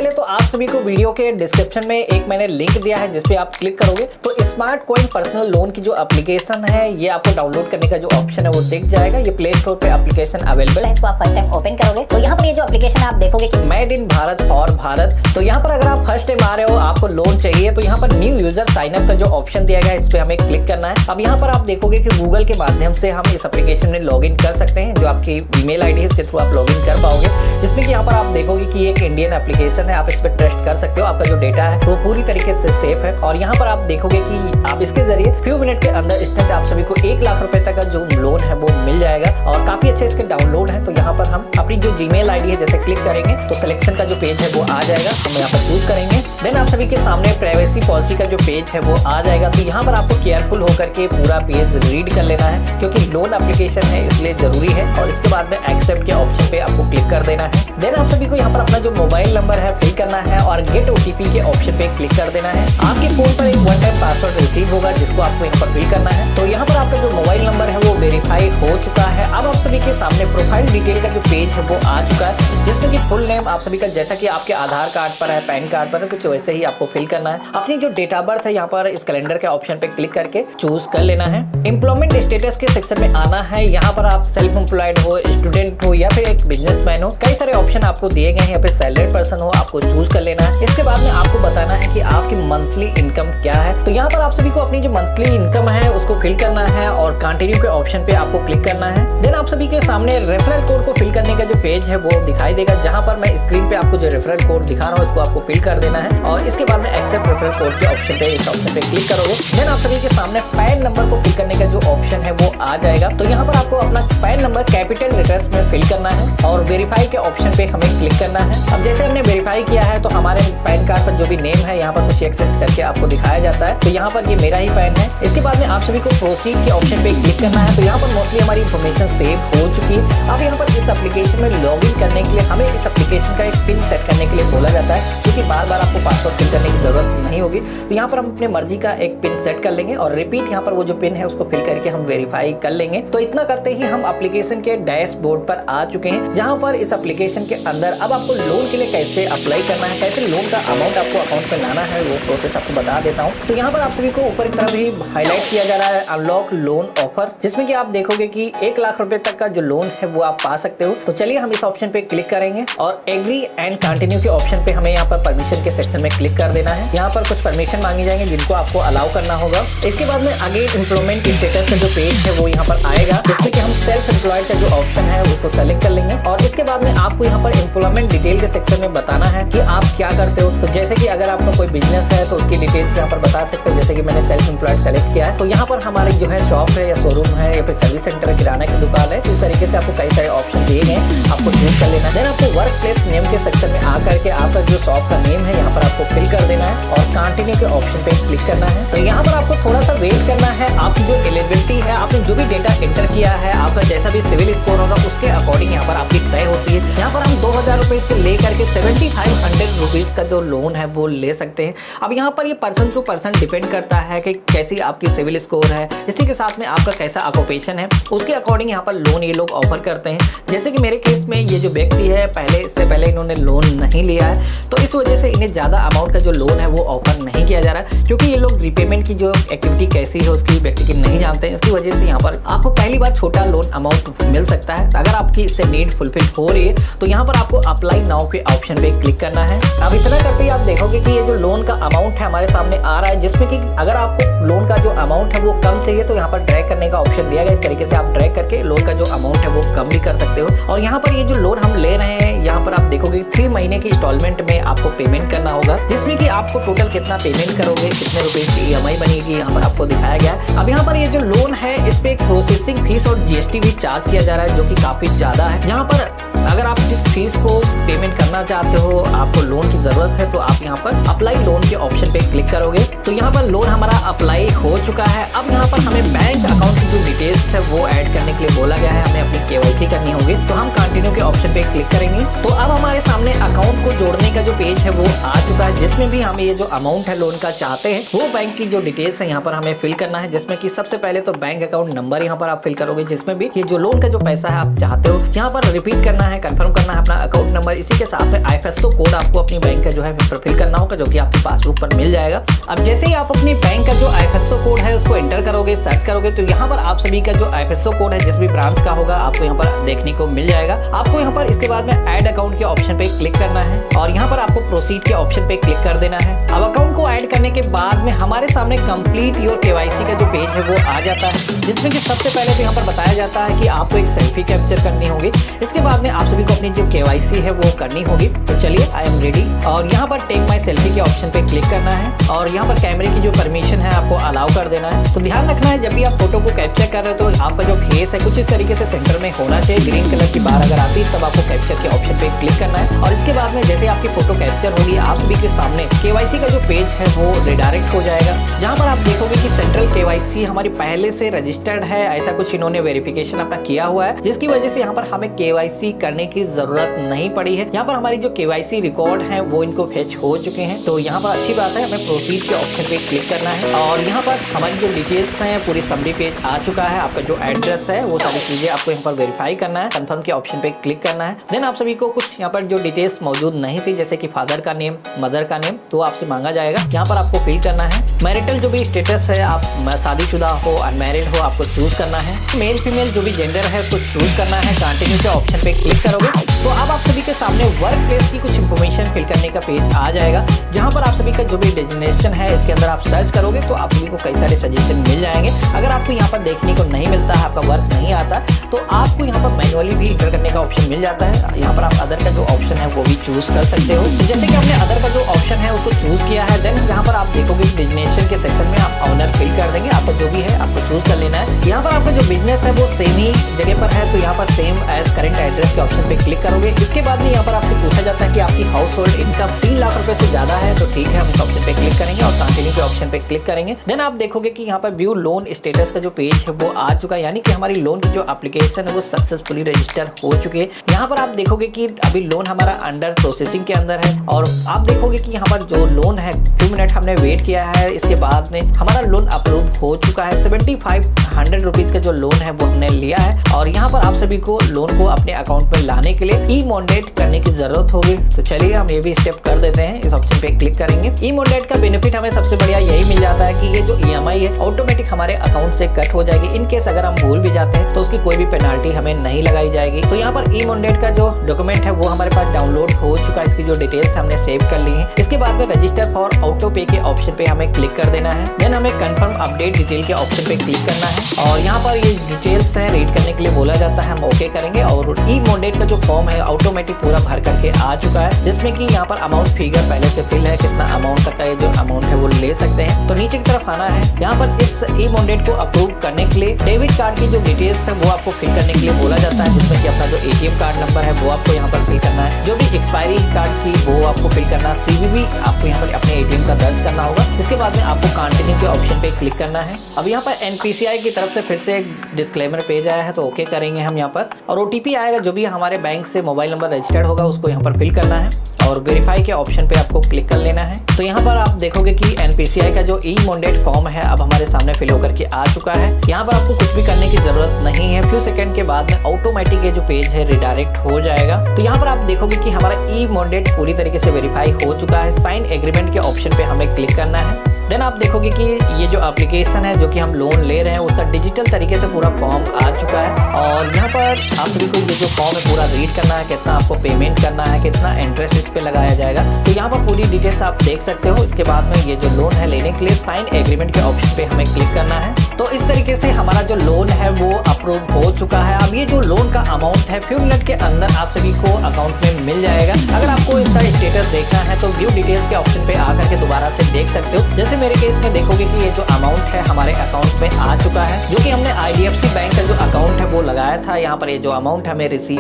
पहले तो आप सभी को वीडियो के डिस्क्रिप्शन में एक मैंने लिंक दिया है, जिसपे आप क्लिक करोगे तो स्मार्ट कॉइन पर्सनल लोन की जो एप्लीकेशन है ये आपको डाउनलोड करने का जो ऑप्शन है वो दिख जाएगा। ये प्ले स्टोर पे एप्लीकेशन अवेलेबल है। इसको आप फर्स्ट टाइम ओपन करोगे तो यहाँ पर ये जो एप्लीकेशन आप देखोगे कि made in Bharat for Bharat. तो यहाँ पर अगर आप फर्स्ट टाइम आ रहे हो, आपको लोन चाहिए, तो यहाँ पर न्यू यूजर साइन अप का जो ऑप्शन दिया गया है इस पे हमें क्लिक करना है। अब यहाँ पर आप देखोगे कि गूगल के माध्यम से हम इस एप्लीकेशन में लॉग इन कर सकते हैं। जो आपकी ईमेल आईडी है उसके थ्रू आप लॉग इन कर पाओगे, जिसमें कि यहाँ पर आप देखोगे कि एक इंडियन एप्लीकेशन है, आप इस पर ट्रस्ट कर सकते हो। आपका जो डेटा है वो पूरी तरीके से सेफ है। और यहाँ पर आप देखोगे कि आप इसके जरिए फ्यू मिनट के अंदर इंस्टेंट आप सभी को 1 लाख रुपए तक का जो लोन है वो मिल जाएगा और काफी अच्छे इसके डाउनलोड है। तो यहाँ पर हम अपनी जो जीमेल आईडी है जैसे क्लिक करेंगे तो सिलेक्शन का जो पेज है वो आ जाएगा, हम यहाँ पर चूज करेंगे। देन आप सभी के सामने प्राइवेसी पॉलिसी का जो पेज है वो आ जाएगा। तो यहाँ पर आपको केयरफुल होकर के पूरा पेज रीड कर लेना है, क्योंकि लोन एप्लीकेशन है इसलिए जरूरी है। और इसके बाद में एक्सेप्ट के ऑप्शन पे आपको क्लिक कर देना है। देन आप सभी को यहाँ पर अपना जो मोबाइल नंबर है फिल करना है और गेट ओटीपी के ऑप्शन पे क्लिक कर देना है। आपके फोन पर एक वन टाइम पासवर्ड रिसीव होगा जिसको आपको यहाँ पर फिल करना है। तो यहाँ पर आपका जो मोबाइल नंबर है वो वेरीफाई हो चुका है। अब आप सभी के सामने प्रोफाइल डिटेल का जो पेज है वो आ चुका है, जिसमें कि फुल नेम आप सभी का जैसा कि आपके आधार कार्ड पर है, पैन कार्ड पर है, कुछ वैसे ही आपको फिल करना है। अपनी जो डेट ऑफ बर्थ है यहाँ पर इस कैलेंडर के ऑप्शन पे क्लिक करके चूज कर लेना है। एम्प्लॉयमेंट स्टेटस के सेक्शन में आना है। यहाँ पर आप सेल्फ एम्प्लॉयड हो, स्टूडेंट हो या फिर एक बिजनेसमैन हो, कई सारे ऑप्शन आपको दिए गए हैं। यहाँ पे सैलरीड पर्सन हो, आपको चूज कर लेना है। इसके बाद में आपको बताना है कि आपकी मंथली इनकम क्या है। तो यहाँ पर आप सभी को अपनी जो मंथली इनकम है उसको फिल करना है और कंटिन्यू के ऑप्शन पे आपको क्लिक करना है। देन आप सभी के सामने रेफरल कोड को फिल करने का जो पेज है वो दिखाई देगा, जहां पर मैं स्क्रीन पे आपको जो रेफरल कोड दिखा रहा हूँ इसको आपको फिल कर देना है। और इसके बाद में एक्सेप्ट रेफरल कोड के ऑप्शन पे इस ऑप्शन पे क्लिक करोगे। देन आप सभी के सामने पैन नंबर को फिल करने का जो ऑप्शन है वो आ जाएगा। तो यहाँ पर आपको अपना पैन नंबर कैपिटल लेटर्स में फिल करना है और वेरीफाई के ऑप्शन पे हमें क्लिक करना है। अब जैसे हमने वेरीफाई किया है तो हमारे पैन कार्ड पर जो भी नेम है यहाँ पर कुछ एक्सेस करके आपको दिखाया जाता है। तो यहाँ पर ये मेरा ही पैन है। इसके बाद में आप सभी को प्रोसीड के ऑप्शन पे क्लिक करना है। तो यहाँ पर मोस्टली हमारी इन्फॉर्मेशन सेव हो चुकी है। अब यहाँ पर इस एप्लीकेशन में लॉग इन करने के लिए हमें इस एप्लीकेशन का एक पिन सेट करने के लिए बोला जाता है, क्योंकि बार बार आपको पासवर्ड फिल करने की जरूरत नहीं होगी। तो यहाँ पर हम अपने मर्जी का एक पिन सेट कर लेंगे और रिपीट यहाँ पर वो जो पिन है उसको फिल करके हम वेरीफाई कर लेंगे। तो इतना करते ही हम एप्लीकेशन के डैशबोर्ड पर आ चुके हैं, जहाँ पर इस एप्लीकेशन के अंदर अब आपको लोन के लिए कैसे अप्लाई करना है, कैसे लोन का अमाउंट आपको अकाउंट में लाना है, वो प्रोसेस आपको बता देता हूँ। तो यहाँ पर आप सभी को ऊपर की तरफ ही हाईलाइट किया जा रहा है अनलॉक लोन ऑफर, जिसमें कि आप देखोगे कि 1 लाख रुपए तक का जो लोन है वो आप पा सकते हो। तो चलिए हम इस ऑप्शन पे क्लिक करेंगे और एग्री एंड कंटिन्यू के ऑप्शन पे हमें यहाँ पर परमिशन के सेक्शन में क्लिक कर देना है। यहाँ पर कुछ परमिशन मांगी जाएंगे जिनको आपको अलाउ करना होगा। इसके बाद में अगेन एम्प्लॉयमेंट स्टेटस का जो पेज है वो यहाँ पर आएगा, जिसमें कि हम सेल्फ एम्प्लॉयड का जो ऑप्शन है उसको सेलेक्ट कर लेंगे। और इसके बाद में आपको यहाँ पर एम्प्लॉयमेंट डिटेल के सेक्शन में बताना है कि आप क्या करते हो। तो जैसे कि अगर आपका कोई बिजनेस है तो उसकी डिटेल्स यहाँ पर बता सकते हो। जैसे कि मैंने सेल्फ एम्प्लॉयड सेलेक्ट किया है, तो यहाँ पर हमारी जो है शॉप है या शोरूम है या फिर सर्विस सेंटर है, किराना की दुकान है। इस तरीके से आपको कई सारे ऑप्शन दिए गए, आपको चूज कर लेना है। देन आपको वर्क प्लेस नेम के सेक्शन में आकर के आपका जो शॉप का नेम है यहाँ पर आपको फिल कर देना है और कंटिन्यू के ऑप्शन पे क्लिक करना है। तो यहाँ पर आपको थोड़ा सा वेट करना है। आपकी जो एलिजिबिलिटी है, आपने जो भी डेटा एंटर किया है, आपका जैसा भी सिविल स्कोर होगा उसके अकॉर्डिंग यहाँ पर आपकी तय होती है। यहाँ पर हम 2000 रुपए से लेकर के 7500 रुपीज का जो लोन है वो ले सकते हैं। अब यहाँ पर ये पर्सन टू पर्सन डिपेंड करता है कि कैसी आपकी सिविल स्कोर है, इसी के साथ में आपका कैसा ऑक्यूपेशन है, उसके अकॉर्डिंग यहाँ पर लोन ये लोग ऑफर करते हैं। जैसे कि मेरे केस में ये जो व्यक्ति है इससे पहले इन्होंने लोन नहीं लिया है, तो इस वजह से इन्हें ज्यादा अमाउंट का जो लोन है वो ऑफर नहीं किया जा रहा है, क्योंकि ये लोग रिपेमेंट की जो एक्टिविटी कैसी है उसकी व्यक्ति की नहीं जानते हैं। इसकी वजह से यहाँ पर आपको पहली बार छोटा लोन अमाउंट मिल सकता है। अगर आपकी इससे नीड फुलफिल हो रही है तो यहाँ पर आपको अप्लाई नाउ के ऑप्शन पे क्लिक करना है। अब इतना करते ही आप देखोगे कि ये जो लोन का अमाउंट है हमारे सामने आ रहा है, जिसमें कि अगर आपको लोन का जो अमाउंट है वो कम चाहिए तो यहाँ पर ड्रैग करने का ऑप्शन दिया गया। इस तरीके से आप ड्रैग करके लोन का जो अमाउंट है वो कम भी कर सकते हो। और यहाँ पर ये जो लोन हम ले रहे हैं, यहाँ पर आप देखोगे 3 महीने की इंस्टॉलमेंट में आपको पेमेंट करना होगा, जिसमें कि आपको टोटल कितना पेमेंट करोगे, कितने रुपए की ईएमआई बनेगी, यहाँ पर आपको दिखाया गया है। अब यहाँ पर ये जो लोन है इस पे एक प्रोसेसिंग फीस और जीएसटी भी चार्ज किया जा रहा है, जो कि काफी ज्यादा है। यहाँ पर अगर आप इस फीस को पेमेंट करना चाहते हो, आपको लोन की जरूरत है, तो आप यहाँ पर अप्लाई लोन के ऑप्शन पे क्लिक करोगे। तो यहाँ पर लोन हमारा अप्लाई हो चुका है। अब यहाँ पर हमें बैंक अकाउंट की जो डिटेल्स है वो ऐड करने के लिए बोला गया है, हमें अपनी केवाईसी करनी होगी। तो हम कंटिन्यू के ऑप्शन पे क्लिक करेंगे। तो अब हमारे सामने अकाउंट को जोड़ने का जो पेज है वो आ चुका है, जिसमें भी हम ये जो अमाउंट है लोन का चाहते हैं वो बैंक की जो डिटेल्स है यहाँ पर हमें फिल करना है, जिसमें कि सबसे पहले तो बैंक अकाउंट नंबर यहाँ पर आप फिल करोगे, जिसमें भी ये जो लोन का जो पैसा है आप चाहते हो यहाँ पर रिपीट करना है है, कंफर्म करना है अपना अकाउंट नंबर, इसी के साथ में IFSO कोड आपको अपनी बैंक का जो है फिल करना होगा, जो कि आपकी पासबुक पर मिल जाएगा। अब जैसे ही आप अपनी बैंक का जो IFSO कोड है उसको एंटर करोगे, सर्च करोगे, तो यहाँ पर आप सभी का जो IFSO कोड है जिस भी ब्रांच का होगा आपको यहाँ पर देखने को मिल जाएगा। आपको यहाँ पर इसके बाद में ऐड अकाउंट के ऑप्शन पे क्लिक करना है और यहाँ पर आपको प्रोसीड के ऑप्शन पे क्लिक कर देना है। अब अकाउंट को ऐड करने के बाद में हमारे सामने कंप्लीट योर KYC का जो पेज है वो आ जाता है, जिसमें कि सबसे पहले तो यहाँ पर बताया जाता है कि आपको एक सेल्फी कैप्चर करनी होगी। इसके बाद में आप सभी को अपनी जो KYC है वो करनी होगी। तो चलिए आई एम रेडी और यहाँ पर टेक माई सेल्फी के ऑप्शन पे क्लिक करना है और यहाँ पर कैमरे की जो परमिशन है आपको अलाउ कर देना है। तो ध्यान रखना है जब भी आप फोटो को कैप्चर कर रहे हो तो आपका जो फेस है कुछ इस तरीके से सेंटर में होना चाहिए। ग्रीन कलर की बार अगर आती है तब आपको कैप्चर के ऑप्शन पे क्लिक करना है और इसके बाद में जैसे आपकी फोटो कैप्चर होगी आप सभी के सामने KYC का जो पेज है वो रिडायरेक्ट हो जाएगा, जहाँ पर आप देखोगे कि सेंट्रल KYC हमारी पहले से रजिस्टर्ड है, ऐसा कुछ इन्होंने वेरिफिकेशन अपना किया हुआ है, जिसकी वजह से यहाँ पर हमें KYC करने की जरूरत नहीं पड़ी है। यहाँ पर हमारी जो KYC रिकॉर्ड है वो इनको फेच हो चुके हैं। तो यहाँ पर अच्छी बात है, हमें प्रोसीड के ऑप्शन पे क्लिक करना है और यहाँ पर हमारी जो डिटेल्स हैं पूरी समरी पेज आ चुका है। आपका जो एड्रेस है वो सारी चीजें आपको यहाँ पर वेरीफाई करना है, कंफर्म के ऑप्शन पे क्लिक करना है। देन आप सभी को कुछ यहाँ पर जो डिटेल्स मौजूद नहीं थी जैसे कि फादर का नेम, मदर का नेम, तो आपसे मांगा जाएगा। यहाँ पर आपको फिल करना है। मैरिटल जो भी स्टेटस है, आप शादीशुदा हो, अनमैरिड हो, आपको चूज करना है। मेल फीमेल जो भी जेंडर है उसको चूज करना है। कंटिन्यू के ऑप्शन पे क्लिक करोगे तो अब आप सभी के सामने वर्क प्लेस की कुछ इन्फॉर्मेशन फिल करने का पेज आ जाएगा, जहाँ पर आप सभी का जो भी डेजिग्नेशन है इसके अंदर आप सर्च करोगे तो आप सभी को कई सारे सजेशन मिल जाएंगे। अगर आपको यहाँ पर देखने को नहीं मिलता है, आपका वर्क नहीं आता, तो आपको यहाँ पर मैनुअली भी इंटर करने का ऑप्शन मिल जाता है। यहाँ पर आप अदर का जो ऑप्शन है वो भी चूज कर सकते हो। तो जैसे कि हमने अदर का जो ऑप्शन है उसको चूज किया है, देन यहाँ पर आप देखोगे डेजिग्नेशन के सेक्शन में आप ऑनर फिल कर देंगे। आपको जो भी है आपको चूज कर लेना है। यहाँ पर आपका जो बिजनेस है वो सेम ही जगह पर है, तो यहाँ पर सेम एज करेंट एड्रेस के ऑप्शन पे क्लिक करोगे। इसके बाद में यहाँ पर आपसे पूछा जाता है कि आपकी हाउस होल्ड इनकम 3 लाख रुपए से ज्यादा है, तो ठीक है हम इस ऑप्शन पे क्लिक करेंगे और कंटिन्यू के ऑप्शन पे क्लिक करेंगे। देन आप देखोगे कि यहाँ पर व्यू लोन स्टेटस का जो पेज है वो आ चुका है, यानी कि हमारी लोन की जो एप्लीकेशन है वो सक्सेसफुली रजिस्टर हो चुकी है। यहाँ पर आप देखोगे कि अभी लोन हमारा अंडर प्रोसेसिंग के अंदर है और आप देखोगे कि यहाँ पर जो लोन है 2 मिनट हमने वेट किया है, इसके बाद में हमारा लोन अप्रूव हो चुका है। 7500 रुपीज का जो लोन है वो हमने लिया है और यहाँ पर आप सभी को लोन को अपने अकाउंट में लाने के लिए ई-मोडेट करने की जरूरत होगी। तो चलिए हम ये भी स्टेप कर देते हैं, इस ऑप्शन पे क्लिक करेंगे। ई-मोडेट का बेनिफिट हमें सबसे बढ़िया यही मिल जाता है कि ये जो EMI है ऑटोमेटिक हमारे अकाउंट से कट हो जाएगी। इन केस अगर हम भूल भी जाते हैं तो उसकी कोई भी पेनाल्टी हमें नहीं लगाई जाएगी। तो यहाँ पर ई-मोडेट का जो डॉक्यूमेंट है वो हमारे पास डाउनलोड हो चुका है, इसकी जो डिटेल्स हमने सेव कर ली है। इसके बाद में रजिस्टर फॉर ऑटो पे के ऑप्शन पे हमें क्लिक कर देना है। देन हमें कंफर्म अपडेट डिटेल के ऑप्शन पे क्लिक करना है और यहाँ पर ये डिटेल्स है रीड करने के लिए बोला जाता है, हम ओके करेंगे। और ई-मोडेट का जो फॉर्म है ऑटोमेटिक पूरा भर करके आ चुका है, जिसमें कि यहाँ पर अमाउंट फिगर पहले से फिल है, कितना अमाउंट तक का ये जो अमाउंट है वो ले सकते हैं। तो नीचे की तरफ आना है, यहाँ पर इस ई-मोडेट को अप्रूव करने के लिए डेबिट कार्ड की जो डिटेल्स है वो आपको फिल करने के लिए बोला जाता है, जिसमें कि अपना जो ATM कार्ड नंबर है वो आपको यहाँ पर फिल करना है। जो भी एक्सपायरी कार्ड थी वो आपको फिल करना है। CVV आपको यहाँ पर अपने ATM का दर्ज करना होगा। इसके बाद में आपको कंटिन्यू के ऑप्शन पे क्लिक करना है। अब यहाँ पर NPCI की तरफ से फिर से एक डिस्क्लेमर पेज आया है, तो ओके करेंगे हम यहाँ पर और OTP आएगा। जो भी हमारे बैंक से मोबाइल नंबर रजिस्टर्ड होगा उसको यहाँ पर फिल करना है और वेरीफाई के ऑप्शन पे आपको क्लिक कर लेना है। तो यहाँ पर आप देखोगे कि NPCI का जो ई-मोडेट फॉर्म है अब हमारे सामने फिल होकर के आ चुका है। यहाँ पर आपको कुछ भी करने की जरूरत नहीं है, फ्यू सेकंड के बाद में ऑटोमेटिक ये जो पेज है रिडायरेक्ट हो जाएगा। तो यहाँ पर आप देखोगे कि हमारा ई-मोडेट पूरी तरीके से वेरीफाई हो चुका है। साइन एग्रीमेंट के ऑप्शन पे हमें क्लिक करना है। देन आप देखोगे कि ये जो एप्लीकेशन है जो कि हम लोन ले रहे हैं उसका डिजिटल तरीके से पूरा फॉर्म आ चुका है और यहाँ पर आप सभी को ये जो फॉर्म है पूरा रीड करना है, कितना आपको पेमेंट करना है, कितना इंटरेस्ट इस पे लगाया जाएगा। तो यहाँ पर पूरी डिटेल्स आप देख सकते हो। इसके बाद में ये जो लोन है लेने के लिए साइन एग्रीमेंट के ऑप्शन पे हमें क्लिक करना है। तो इस तरीके से हमारा जो लोन है वो अप्रूव हो चुका है। अब ये जो लोन का अमाउंट है फ्यू मिनट के अंदर आप सभी को अकाउंट में मिल जाएगा। अगर आपको इसका स्टेटस देखना है तो व्यू डिटेल्स के ऑप्शन पे आकर के दोबारा से देख सकते हो। जैसे मेरे केस में देखोगे कि ये जो अमाउंट है हमारे अकाउंट में आ चुका है, जो कि हमने IDFC बैंक का जो अकाउंट है वो लगाया था। यहाँ पर ये जो अमाउंट हमें रिसीव